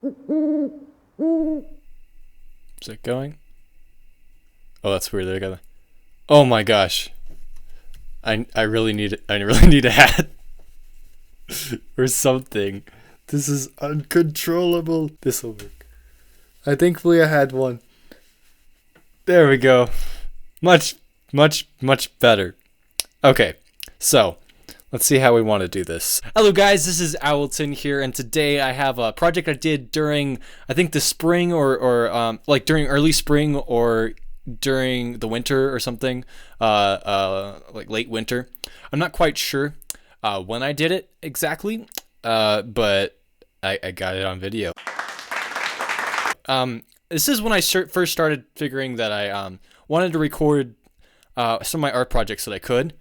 Is it going? Oh, that's weird. There you go. Oh my gosh. I really need a hat or something. This is uncontrollable. This will work. Thankfully I had one. There we go. Much better. Okay, so let's see how we want to do this. Hello guys, this is Owlton here, and today I have a project I did during, I think, the spring or like during early spring or during the winter or something, like late winter. I'm not quite sure when I did it exactly, but I got it on video. This is when I first started figuring that I wanted to record some of my art projects that I could,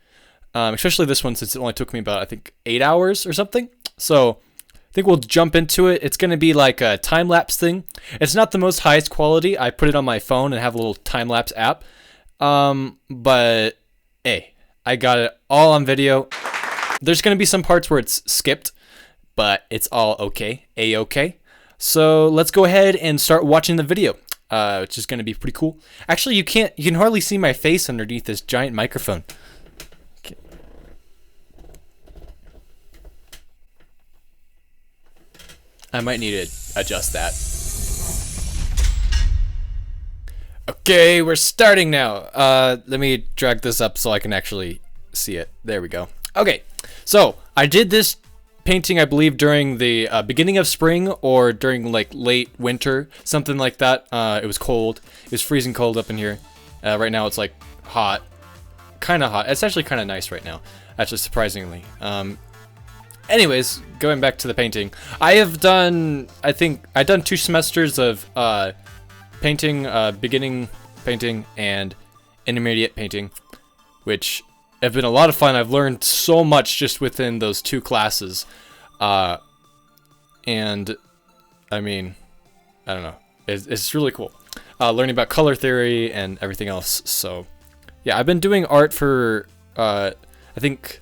especially this one since it only took me about, I think, 8 hours or something. So I think we'll jump into it. It's going to be like a time-lapse thing. It's not the most highest quality. I put it on my phone and have a little time-lapse app. But hey, I got it all on video. There's going to be some parts where it's skipped, but it's all okay. A-okay. So let's go ahead and start watching the video, which is going to be pretty cool. Actually, you can hardly see my face underneath this giant microphone. Okay. I might need to adjust that. Okay, we're starting now. Let me drag this up so I can actually see it. There we go. Okay, so I did this painting, I believe, during the beginning of spring or during like late winter, something like that. It was cold. It was freezing cold up in here. Right now it's like hot, kind of hot. It's actually kind of nice right now, actually, surprisingly. Anyways, going back to the painting, I think I've done 2 semesters of painting, beginning painting and intermediate painting, which have been a lot of fun. I've learned so much just within those 2 classes. And I mean, I don't know. It's really cool. Learning about color theory and everything else. So yeah, I've been doing art for, I think,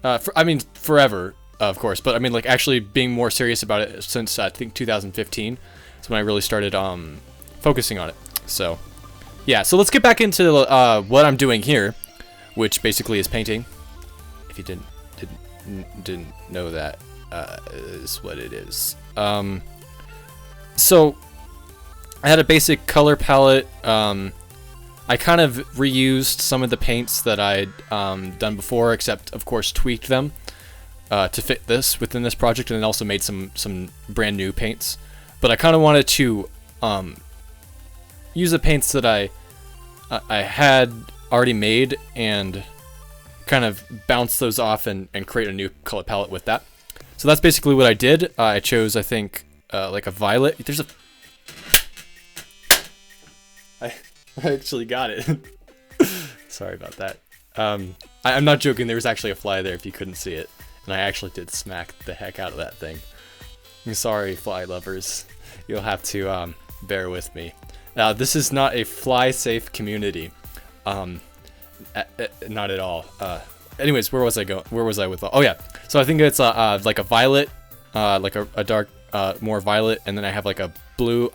forever, of course. But I mean, like, actually being more serious about it since, I think, 2015. That's when I really started focusing on it. So yeah, so let's get back into what I'm doing here, which basically is painting. If you didn't know that, is what it is. So I had a basic color palette. I kind of reused some of the paints that I'd done before, except of course tweaked them to fit this within this project, and then also made some brand new paints. But I kind of wanted to use the paints that I had already made and kind of bounce those off and create a new color palette with that. So that's basically what I did. I chose, I think, like a violet. I actually got it. Sorry about that. I'm not joking. There was actually a fly there if you couldn't see it. And I actually did smack the heck out of that thing. I'm sorry, fly lovers. You'll have to bear with me. This is not a fly-safe community. Not at all. Anyways, where was I with? Oh yeah. So I think it's like a violet, like a dark, more violet, and then I have like a blue.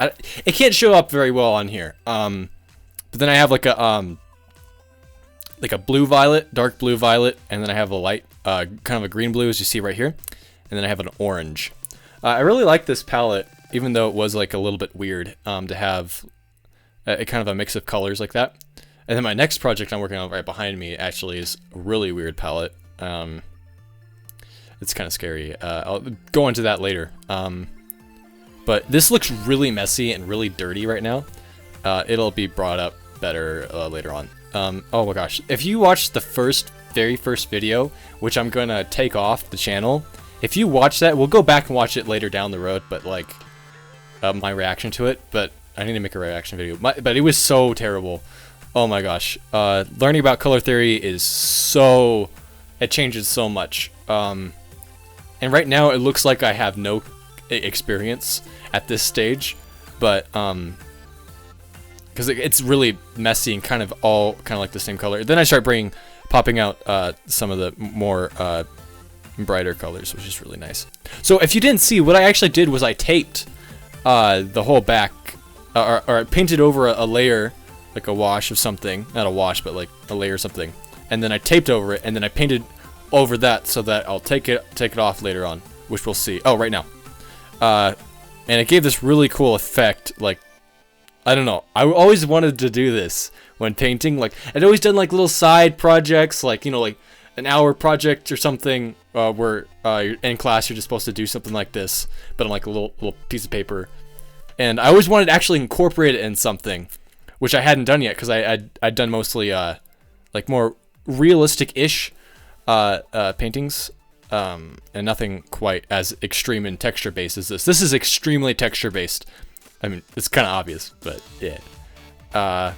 It can't show up very well on here. But then I have like a blue violet, dark blue violet, and then I have a light, kind of a green blue, as you see right here, and then I have an orange. I really like this palette, even though it was like a little bit weird to have a kind of a mix of colors like that. And then my next project I'm working on right behind me actually is a really weird palette. It's kind of scary. I'll go into that later. But this looks really messy and really dirty right now. It'll be brought up better later on. Oh my gosh. If you watch the very first video, which I'm going to take off the channel, if you watch that, we'll go back and watch it later down the road, but like my reaction to it. But I need to make a reaction video. But it was so terrible. Oh my gosh. Learning about color theory is it changes so much. And right now it looks like I have no experience at this stage, but because it's really messy and kind of like the same color. Then I start popping out some of the more brighter colors, which is really nice. So if you didn't see, what I actually did was I taped the whole back, or I painted over a layer, like a wash of something, not a wash, but like a layer of something, and then I taped over it, and then I painted over that so that I'll take it off later on, which we'll see. Oh, right now. And it gave this really cool effect, like, I don't know, I always wanted to do this when painting. Like, I'd always done like little side projects, like, you know, like an hour project or something, where you're in class, you're just supposed to do something like this, but on like a little piece of paper. And I always wanted to actually incorporate it in something, which I hadn't done yet, because I'd done mostly like more realistic-ish paintings, and nothing quite as extreme in texture based as this. This is extremely texture based. I mean, it's kind of obvious, but yeah.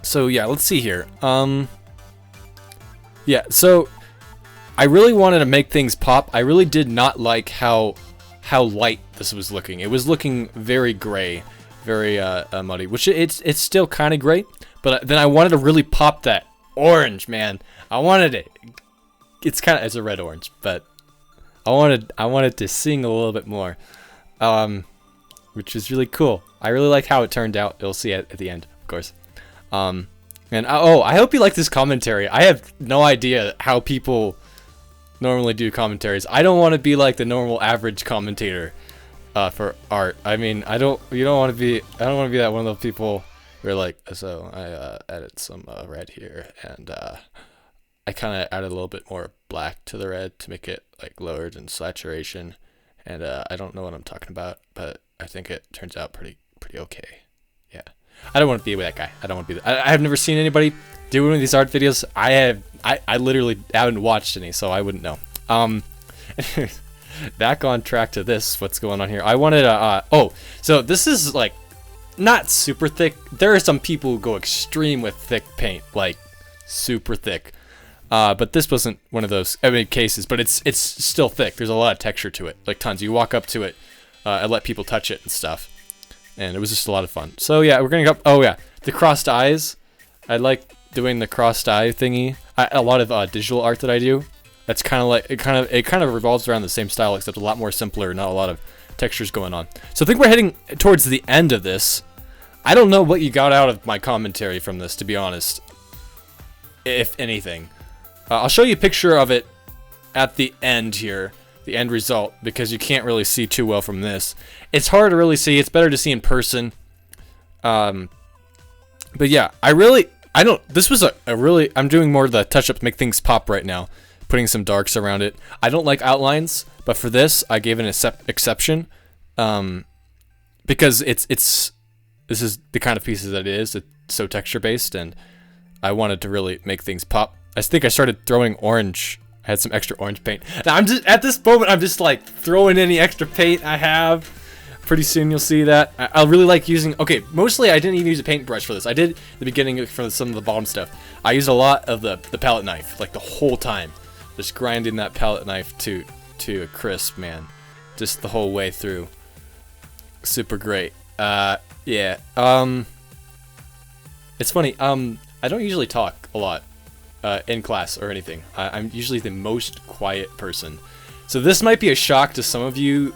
So yeah, let's see here. Yeah, so I really wanted to make things pop. I really did not like how light this was looking. It was looking very gray, very muddy, which it's still kind of gray, but then I wanted to really pop that orange, man. I wanted it. It's a red orange, but I wanted to sing a little bit more, which is really cool. I really like how it turned out. You'll see it at the end, of course. And I hope you like this commentary. I have no idea how people normally do commentaries. I don't want to be like the normal average commentator for art. I mean, I don't want to be that one of those people who are like, so I added some red here, and I kind of added a little bit more black to the red to make it like lowered in saturation, and I don't know what I'm talking about, but I think it turns out pretty okay. Yeah, I don't want to be that guy. I don't want to be. I have never seen anybody do one of these art videos. I literally haven't watched any, so I wouldn't know. Back on track to this. What's going on here? I wanted to. So this is like not super thick. There are some people who go extreme with thick paint, like super thick. But this wasn't one of those cases, but it's still thick. There's a lot of texture to it, like tons. You walk up to it, and let people touch it and stuff, and it was just a lot of fun. So yeah, we're gonna go. Oh yeah, the crossed eyes. I like doing the crossed eye thingy. A lot of digital art that I do. That's kind of like it kind of revolves around the same style, except a lot more simpler. Not a lot of textures going on. So I think we're heading towards the end of this. I don't know what you got out of my commentary from this, to be honest. If anything. I'll show you a picture of it at the end here, the end result, because you can't really see too well from this. It's hard to really see. It's better to see in person. But yeah, this was a really, I'm doing more of the touch-up to make things pop right now, putting some darks around it. I don't like outlines, but for this, I gave an exception, because this is the kind of pieces that it is. It's so texture-based, and I wanted to really make things pop. I think I started throwing orange. I had some extra orange paint. Now I'm just at this moment. I'm just like throwing any extra paint I have. Pretty soon you'll see that. I really like using. Okay, mostly I didn't even use a paintbrush for this. I did the beginning for some of the bottom stuff. I used a lot of the palette knife, like the whole time, just grinding that palette knife to a crisp, man, just the whole way through. Super great. Yeah. It's funny. I don't usually talk a lot. In class or anything. I'm usually the most quiet person, so this might be a shock to some of you.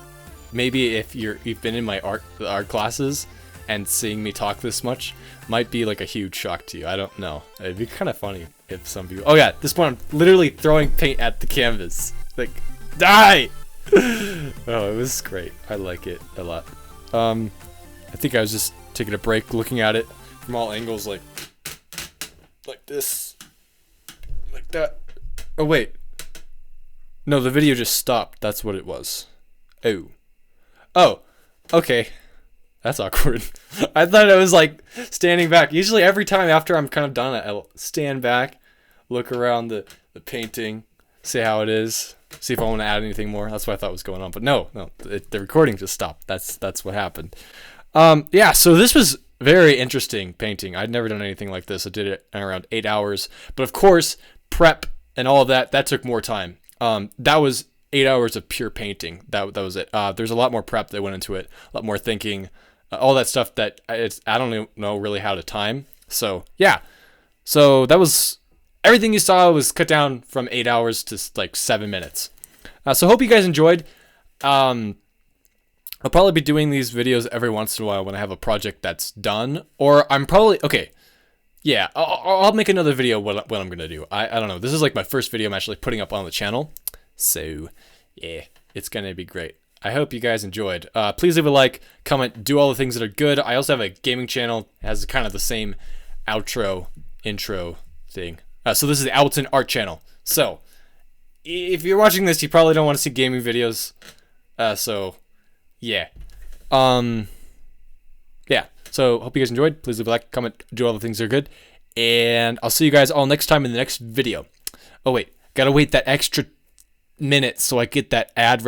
Maybe if you've been in my art classes and seeing me talk this much might be like a huge shock to you. I don't know. It'd be kind of funny if some of you. Oh yeah, at this point I'm literally throwing paint at the canvas. Like, die! Oh, it was great. I like it a lot. I think I was just taking a break, looking at it from all angles, like this. Like that. Oh wait. No, the video just stopped. That's what it was. Oh. Okay. That's awkward. I thought it was like standing back. Usually every time after I'm kind of done, I'll stand back, look around the painting, see how it is, see if I want to add anything more. That's what I thought was going on. But no, the recording just stopped. That's what happened. Yeah, so this was very interesting painting. I'd never done anything like this. I did it in around 8 hours. But of course, prep and all of that took more time. That was 8 hours of pure painting. That was it. There's a lot more prep that went into it, a lot more thinking, all that stuff that I don't know really how to time. So yeah, so that was everything you saw was cut down from 8 hours to like 7 minutes. So hope you guys enjoyed. I'll probably be doing these videos every once in a while when I have a project that's done, or I'm probably, okay, yeah, I'll make another video what I'm going to do. I don't know. This is like my first video I'm actually putting up on the channel. So, yeah, it's going to be great. I hope you guys enjoyed. Please leave a like, comment, do all the things that are good. I also have a gaming channel. It has kind of the same outro, intro thing. So this is the Alton Art channel. So, if you're watching this, you probably don't want to see gaming videos. So, yeah. Yeah. So, hope you guys enjoyed. Please leave a like, comment, do all the things that are good. And I'll see you guys all next time in the next video. Oh, wait. Gotta wait that extra minute so I get that ad